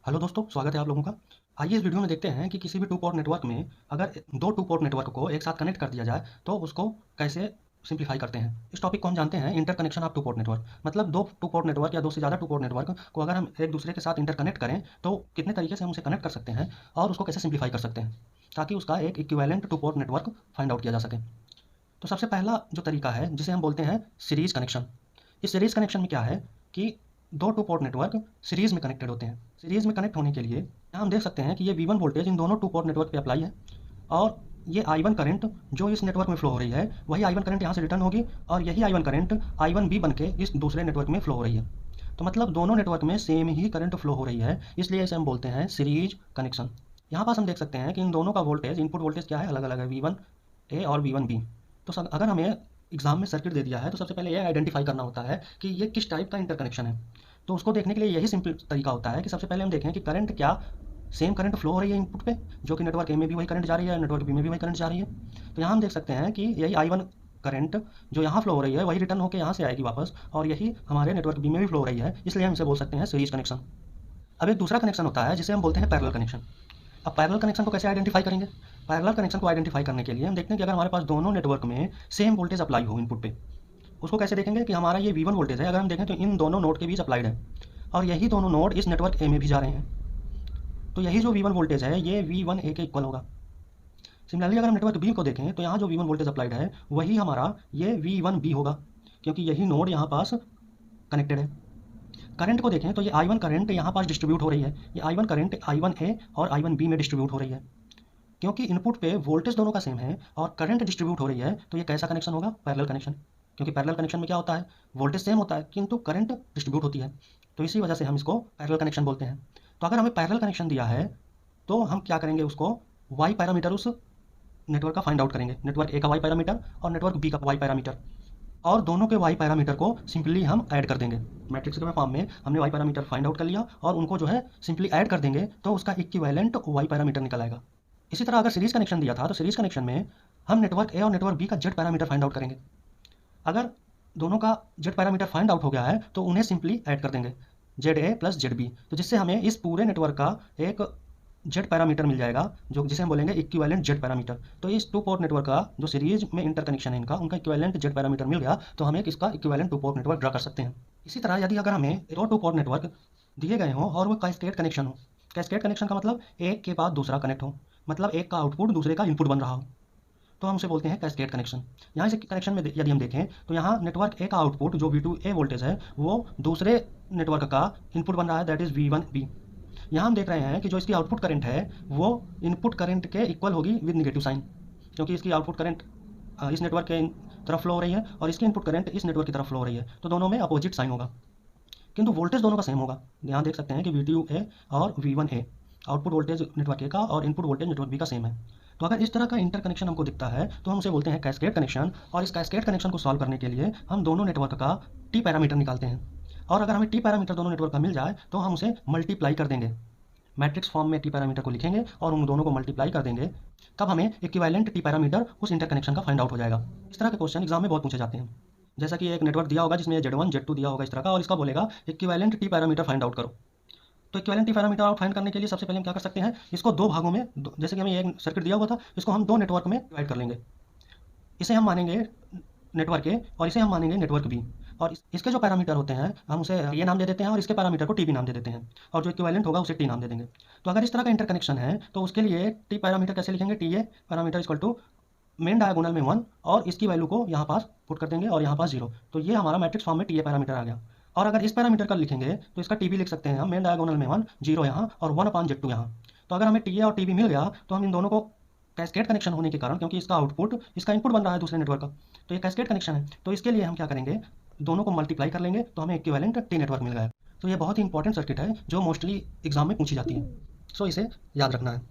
Hello दोस्तों, स्वागत है आप लोगों का। आइए इस वीडियो में देखते हैं कि किसी भी टू पोर्ट नेटवर्क में अगर दो टू पोर्ट नेटवर्क को एक साथ कनेक्ट कर दिया जाए तो उसको कैसे सिंप्लीफाई करते हैं। इस टॉपिक को हम जानते हैं interconnection of two port network. मतलब दो टू पोर्ट नेटवर्क या दो से ज़्यादा टू पोर्ट नेटवर्क को अगर हम एक दूसरे के साथ इंटरकनेक्ट करें तो कितने तरीके से हम उसे कनेक्ट कर सकते हैं और उसको कैसे सिंप्लीफाई कर सकते हैं ताकि उसका एक equivalent two port network find out किया जा सके। तो सबसे पहला जो तरीका है जिसे हम बोलते हैं सीरीज़ कनेक्शन। इस सीरीज़ कनेक्शन में क्या है कि दो टू पोर्ट नेटवर्क सीरीज़ में कनेक्टेड होते हैं। सीरीज़ में कनेक्ट होने के लिए यहाँ हम देख सकते हैं कि ये V1 वोल्टेज इन दोनों टू पोर्ट नेटवर्क पे अप्लाई है और ये I1 करंट जो इस नेटवर्क में फ्लो हो रही है वही I1 करंट यहाँ से रिटर्न होगी और यही I1 करंट I1B बन के इस दूसरे नेटवर्क में फ्लो हो रही है। तो मतलब दोनों नेटवर्क में सेम ही करंट फ्लो हो रही है, इसलिए इसे हम बोलते हैं सीरीज कनेक्शन। यहाँ पास हम देख सकते हैं कि इन दोनों का वोल्टेज, इनपुट वोल्टेज क्या है, अलग अलग है, V1A और V1B। तो अगर हमें एग्जाम में सर्किट दे दिया है तो सबसे पहले ये आइडेंटिफाई करना होता है कि ये किस टाइप का इंटरकनेक्शन है। तो उसको देखने के लिए यही सिंपल तरीका होता है कि सबसे पहले हम देखें कि करंट क्या सेम करंट फ्लो हो रही है इनपुट पे, जो कि नेटवर्क ए में भी वही करंट जा रही है, नेटवर्क बी में भी वही करंट जा रही है। तो यहाँ हम देख सकते हैं कि यही I1 करंट जो यहाँ फ्लो हो रही है वही रिटर्न होकर यहाँ से आएगी वापस और यही हमारे नेटवर्क बी में भी फ्लो हो रही है, इसलिए हम इसे बोल सकते हैं सीरीज कनेक्शन। अब एक दूसरा कनेक्शन होता है जिसे हम बोलते हैं पैरेलल कनेक्शन। अब पैरेलल कनेक्शन को कैसे आइडेंटिफाई करेंगे? पैरेलल कनेक्शन को आइडेंटिफाई करने के लिए हम देखते हैं कि अगर हमारे पास दोनों नेटवर्क में सेम वोल्टेज अप्लाई हो इनपुट पे, उसको कैसे देखेंगे कि हमारा ये V1 वोल्टेज है, अगर हम देखें तो इन दोनों नोड के बीच अप्लाइड है और यही दोनों नोड इस नेटवर्क ए में भी जा रहे हैं। तो यही जो V1 वोल्टेज है ये V1A के इक्वल होगा। सिमिलरली अगर हम नेटवर्क बी को देखें तो यहाँ जो V1 वोल्टेज अप्लाइड है वही हमारा ये V1B होगा, क्योंकि यही नोड यहाँ पास कनेक्टेड है। करंट को देखें तो ये I1 करंट यहाँ पास डिस्ट्रीब्यूट हो रही है, ये I1 करंट I1A और I1B में डिस्ट्रीब्यूट हो रही है। क्योंकि इनपुट पे वोल्टेज दोनों का सेम है और करंट डिस्ट्रीब्यूट हो रही है तो ये कैसा कनेक्शन होगा? Parallel connection. क्योंकि पैरेलल कनेक्शन में क्या होता है, वोल्टेज सेम होता है किंतु करंट डिस्ट्रीब्यूट होती है, तो इसी वजह से हम इसको पैरेलल कनेक्शन बोलते हैं। तो अगर हमें पैरेलल कनेक्शन दिया है तो हम क्या करेंगे, उसको वाई पैरामीटर उस नेटवर्क का फाइंड आउट करेंगे, नेटवर्क ए का वाई पैरामीटर और नेटवर्क बी का वाई पैरामीटर, और दोनों के वाई पैरामीटर को सिंपली हम ऐड कर देंगे। मैट्रिक्स के फॉर्म में हमने वाई पैरामीटर फाइंड आउट कर लिया और उनको जो है सिंपली ऐड कर देंगे तो उसका इक्विवेलेंट वाई पैरामीटर निकल आएगा। इसी तरह अगर सीरीज कनेक्शन दिया था तो सीरीज कनेक्शन में हम नेटवर्क ए और नेटवर्क बी का जेड पैरामीटर फाइंड आउट करेंगे। अगर दोनों का जेड पैरामीटर फाइंड आउट हो गया है तो उन्हें सिंपली ऐड कर देंगे, ZA प्लस ZB, तो जिससे हमें इस पूरे नेटवर्क का एक जेड पैरामीटर मिल जाएगा जो जिसे हम बोलेंगे इक्विवेलेंट जेड पैरामीटर। तो इस टू पोर्ट नेटवर्क का जो सीरीज में इंटरकनेक्शन है इनका, उनका इक्विवेलेंट जेड पैरामीटर मिल गया तो हम एक इसका equivalent two port network draw कर सकते हैं। इसी तरह यदि अगर हमें दो टू पोर्ट नेटवर्क दिए गए हों और वो कैस्केड कनेक्शन हो, कैस्केड कनेक्शन का मतलब एक के बाद दूसरा कनेक्ट हो, मतलब एक का आउटपुट दूसरे का इनपुट बन रहा हो, तो हम उसे बोलते हैं कैस्केड कनेक्शन। यहाँ इस कनेक्शन में यदि हम देखें तो यहाँ नेटवर्क ए का आउटपुट जो V2A वोल्टेज है वो दूसरे नेटवर्क का इनपुट बन रहा है, दैट इज़ V1B। यहाँ हम देख रहे हैं कि जो इसकी आउटपुट करंट है वो इनपुट करंट के इक्वल होगी विद नेगेटिव साइन, क्योंकि इसकी आउटपुट करंट इस नेटवर्क के तरफ फ्लो हो रही है और इसकी इनपुट करंट इस नेटवर्क की तरफ फ्लो हो रही है, तो दोनों में अपोजिट साइन होगा, किंतु वोल्टेज दोनों का सेम होगा। यहाँ देख सकते हैं कि V2A और V1A आउटपुट वोल्टेज नेटवर्क ए का और इनपुट वोल्टेज नेटवर्क बी का सेम है। तो अगर इस तरह का इंटरकनेक्शन हमको दिखता है तो हम उसे बोलते हैं कैस्केड कनेक्शन, और इस कैस्केड कनेक्शन को सॉल्व करने के लिए हम दोनों नेटवर्क का टी पैरामीटर निकालते हैं, और अगर हमें टी पैरामीटर दोनों नेटवर्क का मिल जाए तो हम उसे मल्टीप्लाई कर देंगे, मैट्रिक्स फॉर्म में टी पैरामीटर को लिखेंगे और उन दोनों को मल्टीप्लाई कर देंगे, तब हमें इक्विवेलेंट टी पैरामीटर उस इंटरकनेक्शन का फाइंड आउट हो जाएगा। इस तरह के क्वेश्चन एग्जाम में बहुत पूछे जाते हैं, जैसा कि एक नेटवर्क दिया होगा जिसमें Z1 Z2 दिया होगा इस तरह का, और इसका बोलेगा equivalent T parameter find out करो। तो equivalent T parameter out find करने के लिए सबसे पहले हम क्या कर सकते हैं, इसको दो भागों में जैसे कि हमें एक सर्किट दिया हुआ था इसको हम दो नेटवर्क में डिवाइड कर लेंगे। इसे हम मानेंगे नेटवर्क ए और इसे हम मानेंगे नेटवर्क बी, और इसके जो पैरामीटर होते हैं हम उसे ये नाम दे देते हैं और इसके पैरामीटर को टी नाम दे देते हैं, और जो इक्विवेलेंट होगा उसे टी नाम दे देंगे। तो अगर इस तरह का इंटरकनेक्शन है तो उसके लिए टी पैरामीटर कैसे लिखेंगे, TA parameter equal to main diagonal में 1 और इसकी वैल्यू को यहाँ पास पुट कर देंगे और यहाँ पास 0, तो ये हमारा मैट्रिक्स फॉर्म में TA पैरामीटर आ गया। और अगर इस पैरामीटर का लिखेंगे तो इसका TB लिख सकते हैं हम, मेन डायगोनल में 1 0 यहाँ और 1/Z2 यहाँ। तो अगर हमें TA और TB मिल गया तो हम इन दोनों को कैस्केड कनेक्शन होने के कारण, क्योंकि इसका आउटपुट इसका इनपुट बन रहा है दूसरे नेटवर्क का, तो ये कैस्केड कनेक्शन है, तो इसके लिए हम क्या करेंगे, दोनों को मल्टीप्लाई कर लेंगे तो हमें इक्विवेलेंट टी नेटवर्क मिल गया। तो ये बहुत ही इंपॉर्टेंट सर्किट है जो मोस्टली एग्जाम में पूछी जाती है, सो इसे याद रखना है।